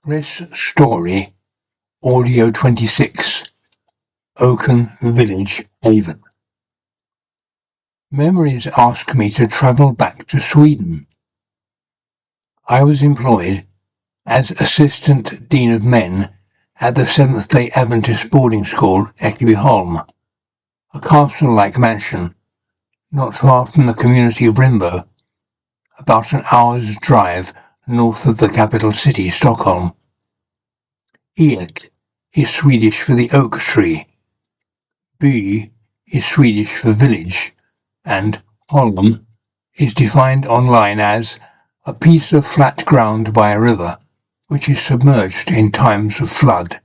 Chris Story, Audio 26, Oaken-village, Avon. Memories ask me to travel back to Sweden. I was employed as Assistant Dean of Men at the Seventh-day Adventist boarding school, Ekebyholm, a castle-like mansion not far from the community of Rimbo, about an hour's drive north of the capital city, Stockholm. Ek is Swedish for the oak tree, by is Swedish for village, and holm is defined online as a piece of flat ground by a river which is submerged in times of flood.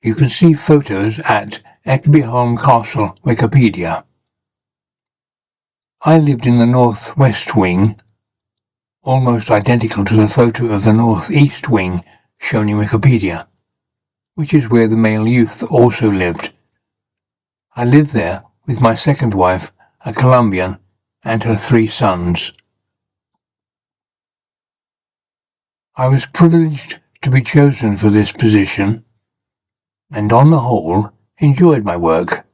You can see photos at Ekebyholm Castle Wikipedia. I lived in the northwest wing, almost identical to the photo of the northeast wing shown in Wikipedia, which is where the male youth also lived. I lived there with my second wife, a Columbian, and her 3 sons. I was privileged to be chosen for this position, and on the whole enjoyed my work,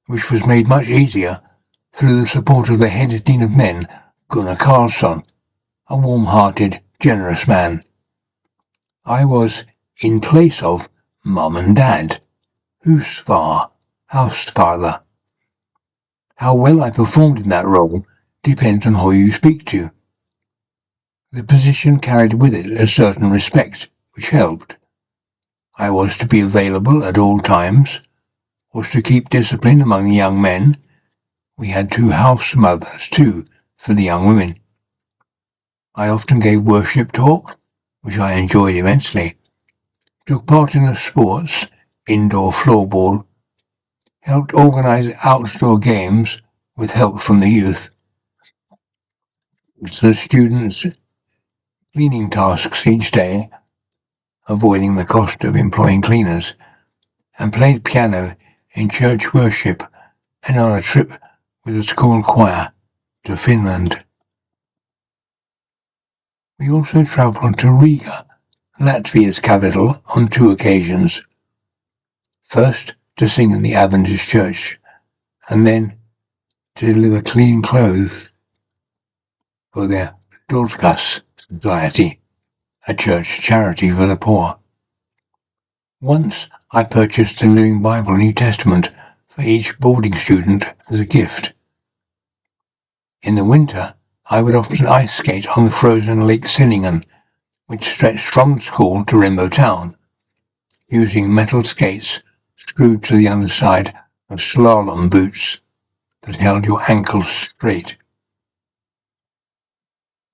which was made much easier through the support of the head dean of men, Gunnar Karlsson, a warm-hearted, generous man. I was in place of Mum and Dad, Husfar, housefather. How well I performed in that role depends on who you speak to. The position carried with it a certain respect, which helped. I was to be available at all times, was to keep discipline among the young men. We had 2 house mothers, too, for the young women. I often gave worship talks, which I enjoyed immensely, took part in the sports, indoor floorball, helped organise outdoor games with help from the youth, the students' cleaning tasks each day, avoiding the cost of employing cleaners, and played piano in church worship and on a trip with the school choir to Finland. We also travelled to Riga, Latvia's capital, on 2 occasions. First to sing in the Adventist church, and then to deliver clean clothes for their Dolgas Society, a church charity for the poor. Once I purchased a Living Bible New Testament for each boarding student as a gift. In the winter, I would often ice skate on the frozen Lake Sillingen, which stretched from the school to Rimbo town, using metal skates screwed to the underside of slalom boots that held your ankles straight.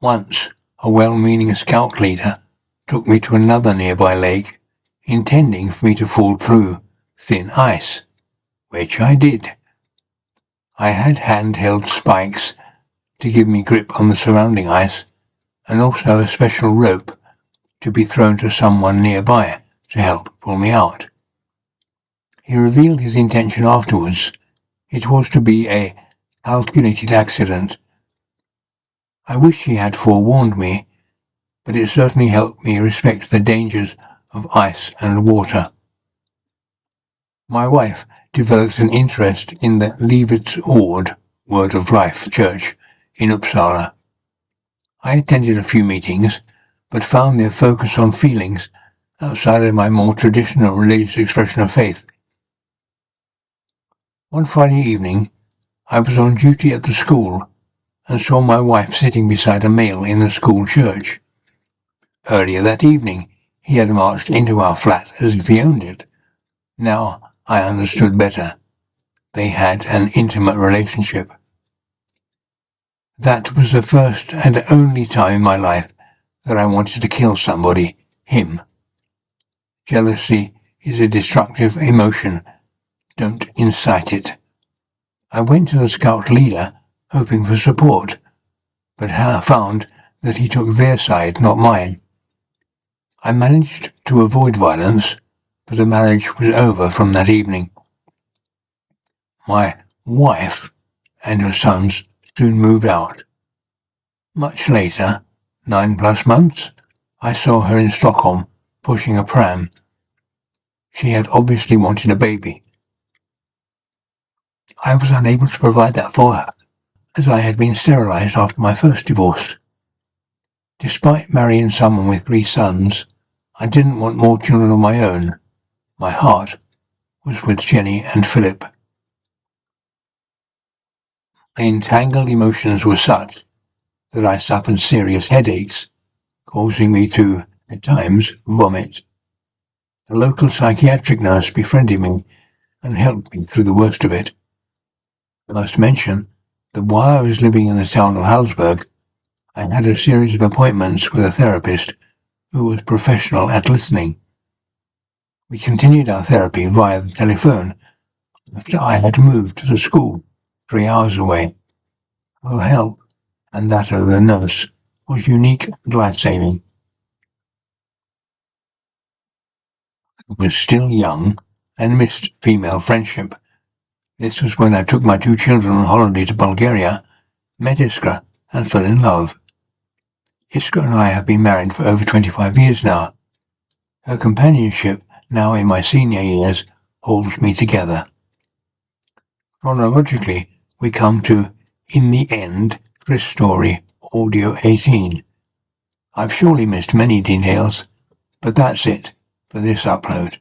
Once, a well-meaning scout leader took me to another nearby lake, intending for me to fall through thin ice, which I did. I had handheld spikes to give me grip on the surrounding ice, and also a special rope to be thrown to someone nearby to help pull me out. He revealed his intention afterwards. It was to be a calculated accident. I wish he had forewarned me, but it certainly helped me respect the dangers of ice and water. My wife developed an interest in the Livets Ord, Word of Life Church in Uppsala. I attended a few meetings, but found their focus on feelings outside of my more traditional religious expression of faith. One Friday evening, I was on duty at the school and saw my wife sitting beside a male in the school church. Earlier that evening, he had marched into our flat as if he owned it. Now I understood better. They had an intimate relationship. That was the first and only time in my life that I wanted to kill somebody, him. Jealousy is a destructive emotion. Don't incite it. I went to the scout leader, hoping for support, but found that he took their side, not mine. I managed to avoid violence, but the marriage was over from that evening. My wife and her sons soon moved out. Much later, 9+ months, I saw her in Stockholm, pushing a pram. She had obviously wanted a baby. I was unable to provide that for her, as I had been sterilized after my first divorce. Despite marrying someone with 3 sons, I didn't want more children of my own. My heart was with Jenny and Philip. My entangled emotions were such that I suffered serious headaches, causing me to, at times, vomit. A local psychiatric nurse befriended me and helped me through the worst of it. I must mention that while I was living in the town of Hallsberg, I had a series of appointments with a therapist who was professional at listening. We continued our therapy via the telephone after I had moved to the school 3 hours away. Her help, and that of the nurse, was unique and life-saving. I was still young and missed female friendship. This was when I took my 2 children on holiday to Bulgaria, met Iskra, and fell in love. Iskra and I have been married for over 25 years now. Her companionship, now in my senior years, holds me together. Chronologically, we come to In the End, Chris Story, Audio 18. I've surely missed many details, but that's it for this upload.